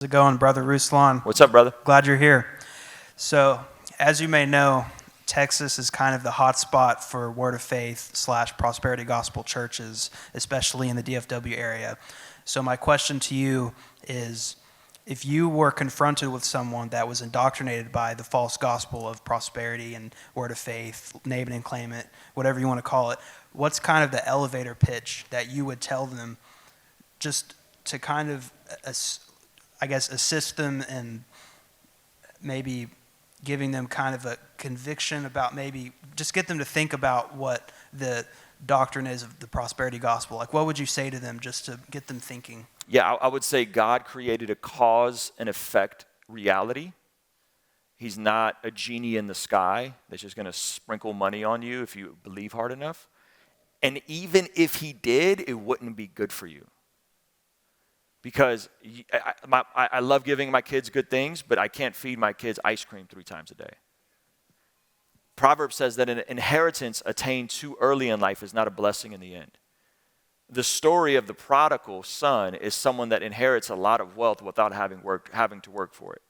How's it going, Brother Ruslan? What's up, brother? Glad you're here. So, as you may know, Texas is kind of the hot spot for Word of Faith / prosperity gospel churches, especially in the DFW area. So my question to you is, if you were confronted with someone that was indoctrinated by the false gospel of prosperity and Word of Faith, name it and claim it, whatever you want to call it, what's kind of the elevator pitch that you would tell them just to kind of, I guess, assist them in maybe giving them kind of a conviction about, maybe just get them to think about what the doctrine is of the prosperity gospel? Like, what would you say to them just to get them thinking? Yeah, I would say God created a cause and effect reality. He's not a genie in the sky that's just going to sprinkle money on you if you believe hard enough. And even if he did, it wouldn't be good for you. Because I love giving my kids good things, but I can't feed my kids ice cream 3 times a day. Proverbs says that an inheritance attained too early in life is not a blessing in the end. The story of the prodigal son is someone that inherits a lot of wealth without having to work for it.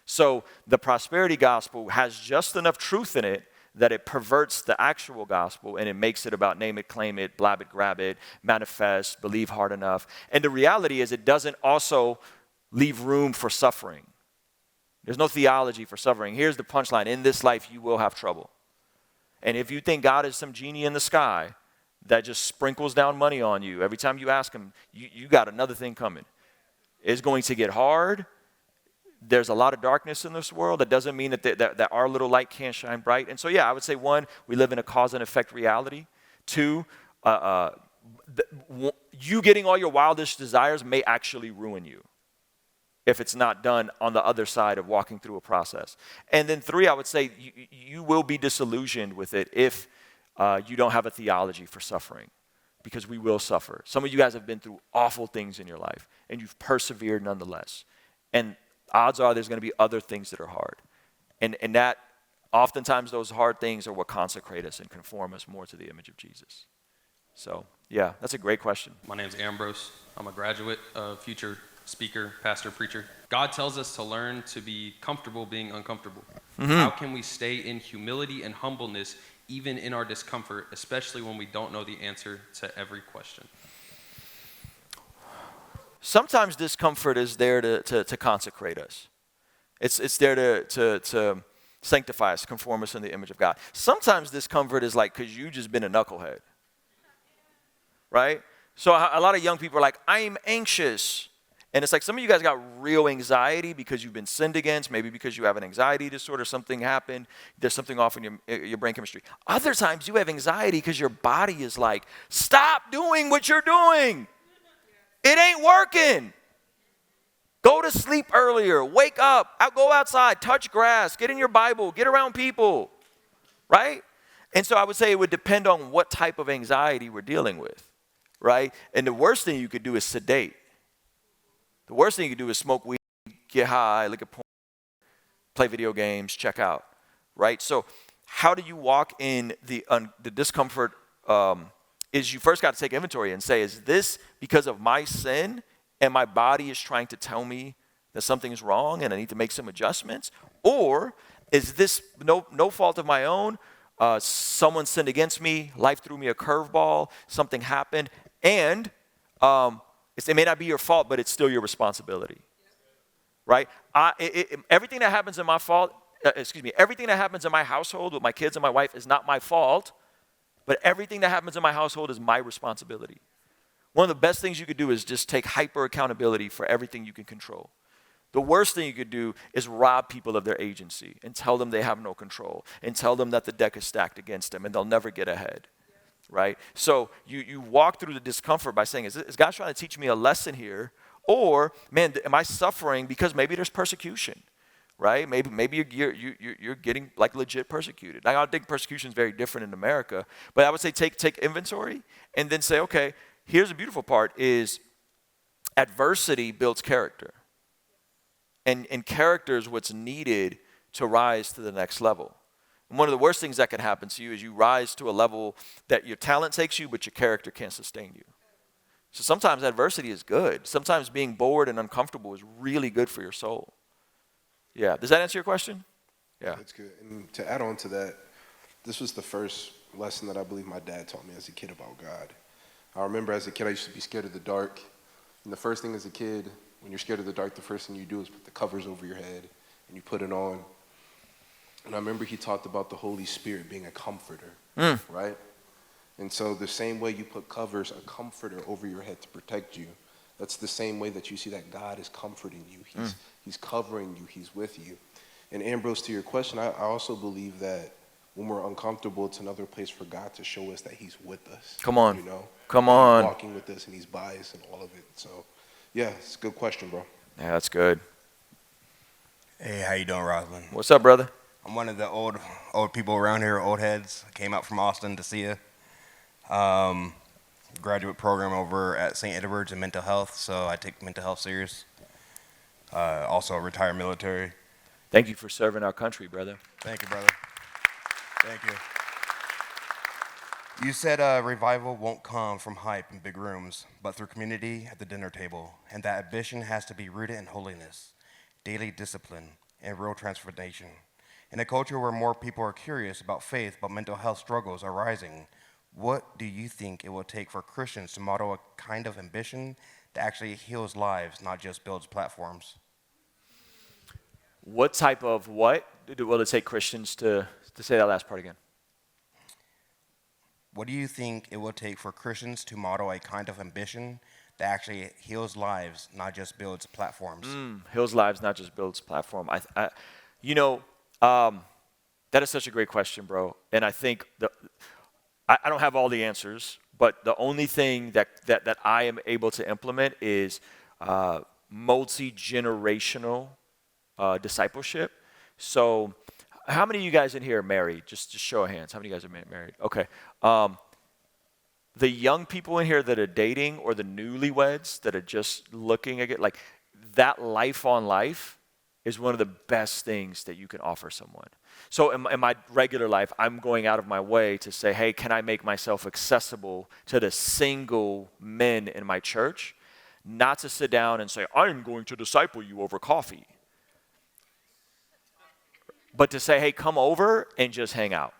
So the prosperity gospel has just enough truth in it that it perverts the actual gospel and it makes it about name it, claim it, blab it, grab it, manifest, believe hard enough. And the reality is it doesn't also leave room for suffering. There's no theology for suffering. Here's the punchline. In this life, you will have trouble. And if you think God is some genie in the sky that just sprinkles down money on you, every time you ask him, you got another thing coming. It's going to get hard. There's a lot of darkness in this world. That doesn't mean that our little light can't shine bright. And so, yeah, I would say, 1, we live in a cause and effect reality. 2, you getting all your wildest desires may actually ruin you if it's not done on the other side of walking through a process. And then 3, I would say you will be disillusioned with it if you don't have a theology for suffering, because we will suffer. Some of you guys have been through awful things in your life, and you've persevered nonetheless. And odds are there's going to be other things that are hard. And that oftentimes those hard things are what consecrate us and conform us more to the image of Jesus. So, yeah, that's a great question. My name's Ambrose. I'm a graduate, future speaker, pastor, preacher. God tells us to learn to be comfortable being uncomfortable. Mm-hmm. How can we stay in humility and humbleness even in our discomfort, especially when we don't know the answer to every question? Sometimes discomfort is there to consecrate us. It's there to sanctify us, conform us in the image of God. Sometimes discomfort is like because you just been a knucklehead, right? So a lot of young people are like, I'm anxious. And it's like some of you guys got real anxiety because you've been sinned against, maybe because you have an anxiety disorder, something happened, there's something off in your brain chemistry. Other times you have anxiety because your body is like, stop doing what you're doing. It ain't working. Go to sleep earlier, wake up, go outside, touch grass, get in your Bible, get around people, right? And so I would say it would depend on what type of anxiety we're dealing with, right? And the worst thing you could do is sedate. The worst thing you could do is smoke weed, get high, look at porn, play video games, check out, right? So how do you walk in the discomfort? Is you first got to take inventory and say, is this because of my sin and my body is trying to tell me that something is wrong and I need to make some adjustments? Or is this no fault of my own? Someone sinned against me, life threw me a curveball, something happened, and it may not be your fault, but it's still your responsibility, right? Everything that happens in everything that happens in my household with my kids and my wife is not my fault. But everything that happens in my household is my responsibility. One of the best things you could do is just take hyper accountability for everything you can control. The worst thing you could do is rob people of their agency and tell them they have no control and tell them that the deck is stacked against them and they'll never get ahead, right? So you walk through the discomfort by saying, is God trying to teach me a lesson here? Or, man, am I suffering because maybe there's persecution? Right? Maybe you're getting like legit persecuted. Now, I think persecution is very different in America, but I would say take inventory and then say, okay, here's the beautiful part is adversity builds character. And character is what's needed to rise to the next level. And one of the worst things that can happen to you is you rise to a level that your talent takes you, but your character can't sustain you. So sometimes adversity is good. Sometimes being bored and uncomfortable is really good for your soul. Yeah. Does that answer your question? Yeah. That's good. And to add on to that, this was the first lesson that I believe my dad taught me as a kid about God. I remember as a kid, I used to be scared of the dark. And the first thing as a kid, when you're scared of the dark, the first thing you do is put the covers over your head and you put it on. And I remember he talked about the Holy Spirit being a comforter, right? And so the same way you put covers, a comforter over your head to protect you, that's the same way that you see that God is comforting you. He's covering you. He's with you. And Ambrose, to your question, I also believe that when we're uncomfortable, it's another place for God to show us that he's with us. Come on. You know? Come on. He's walking with us and he's by us and all of it. So, yeah, it's a good question, bro. Yeah, that's good. Hey, how you doing, Ruslan? What's up, brother? I'm one of the old people around here, old heads. I came out from Austin to see you. Graduate program over at St. Edward's in mental health, so I take mental health serious. Also a retired military. Thank you for serving our country, brother. Thank you, brother. Thank you. You said revival won't come from hype in big rooms, but through community at the dinner table, and that ambition has to be rooted in holiness, daily discipline, and real transformation. In a culture where more people are curious about faith but mental health struggles are rising, what do you think it will take for Christians to model a kind of ambition that actually heals lives, not just builds platforms? What type of what will it take Christians to say that last part again? What do you think it will take for Christians to model a kind of ambition that actually heals lives, not just builds platforms? Heals lives, not just builds platform. That is such a great question, bro. And I think I don't have all the answers, but the only thing that I am able to implement is multi-generational discipleship. So how many of you guys in here are married? Just show of hands. How many of you guys are married? Okay. The young people in here that are dating or the newlyweds that are just looking at it, like that life on life is one of the best things that you can offer someone. So in my regular life, I'm going out of my way to say, hey, can I make myself accessible to the single men in my church? Not to sit down and say, I'm going to disciple you over coffee. But to say, hey, come over and just hang out.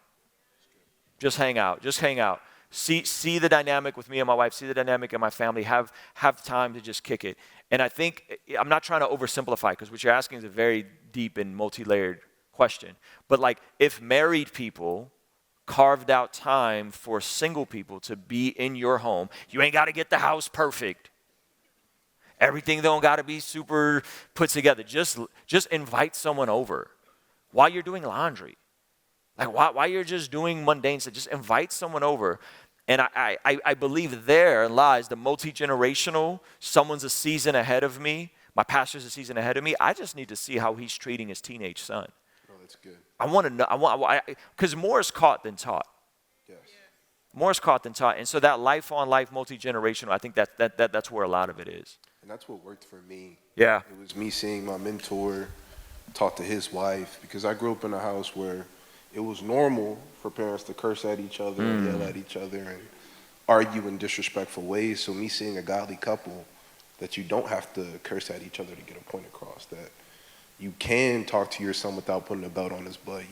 Just hang out. Just hang out. See the dynamic with me and my wife. See the dynamic in my family. Have time to just kick it. And I think, I'm not trying to oversimplify because what you're asking is a very deep and multi-layered question. But like if married people carved out time for single people to be in your home, you ain't got to get the house perfect. Everything don't got to be super put together. Just invite someone over while you're doing laundry. Like while you're just doing mundane stuff, just invite someone over. And I believe there lies the multi-generational, someone's a season ahead of me, my pastor's a season ahead of me. I just need to see how he's treating his teenage son. Oh, that's good. I want to know, because more is caught than taught. Yes. More is caught than taught. And so that life-on-life, multi-generational, I think that's where a lot of it is. And that's what worked for me. Yeah. It was me seeing my mentor talk to his wife, because I grew up in a house where it was normal for parents to curse at each other and yell at each other and argue in disrespectful ways. So me seeing a godly couple that you don't have to curse at each other to get a point across, that you can talk to your son without putting a belt on his butt.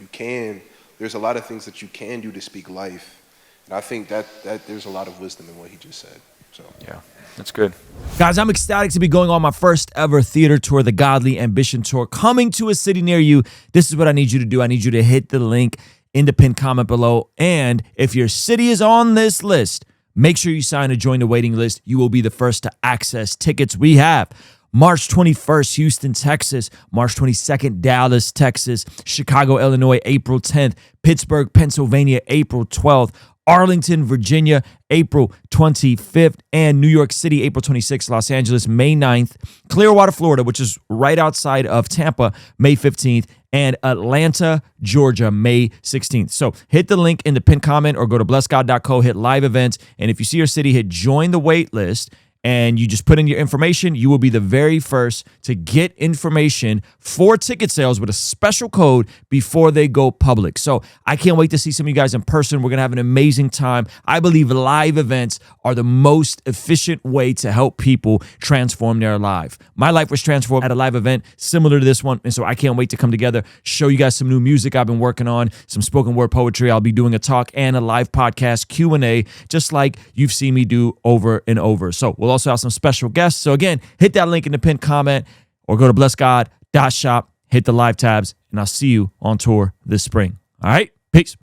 There's a lot of things that you can do to speak life. And I think that there's a lot of wisdom in what he just said. So Yeah, that's good. Guys, I'm ecstatic to be going on my first ever theater tour, the Godly Ambition Tour, coming to a city near you. This is what I need you to do. I need you to hit the link in the pinned comment below. And if your city is on this list, make sure you sign to join the waiting list. You will be the first to access tickets. We have March 21st, Houston, Texas. March 22nd, Dallas, Texas. Chicago, Illinois, April 10th. Pittsburgh, Pennsylvania, April 12th. Arlington, Virginia, April 25th, and New York City, April 26th, Los Angeles, May 9th, Clearwater, Florida, which is right outside of Tampa, May 15th, and Atlanta, Georgia, May 16th. So hit the link in the pinned comment or go to blessgod.co, hit live events, and if you see your city, hit join the wait list, and you just put in your information, you will be the very first to get information for ticket sales with a special code before they go public. So I can't wait to see some of you guys in person. We're going to have an amazing time. I believe live events are the most efficient way to help people transform their life. My life was transformed at a live event similar to this one, and so I can't wait to come together, show you guys some new music I've been working on, some spoken word poetry. I'll be doing a talk and a live podcast Q&A, just like you've seen me do over and over. So we'll also have some special guests. So again, hit that link in the pinned comment or go to blessgod.shop, hit the live tabs, and I'll see you on tour this spring. All right, peace.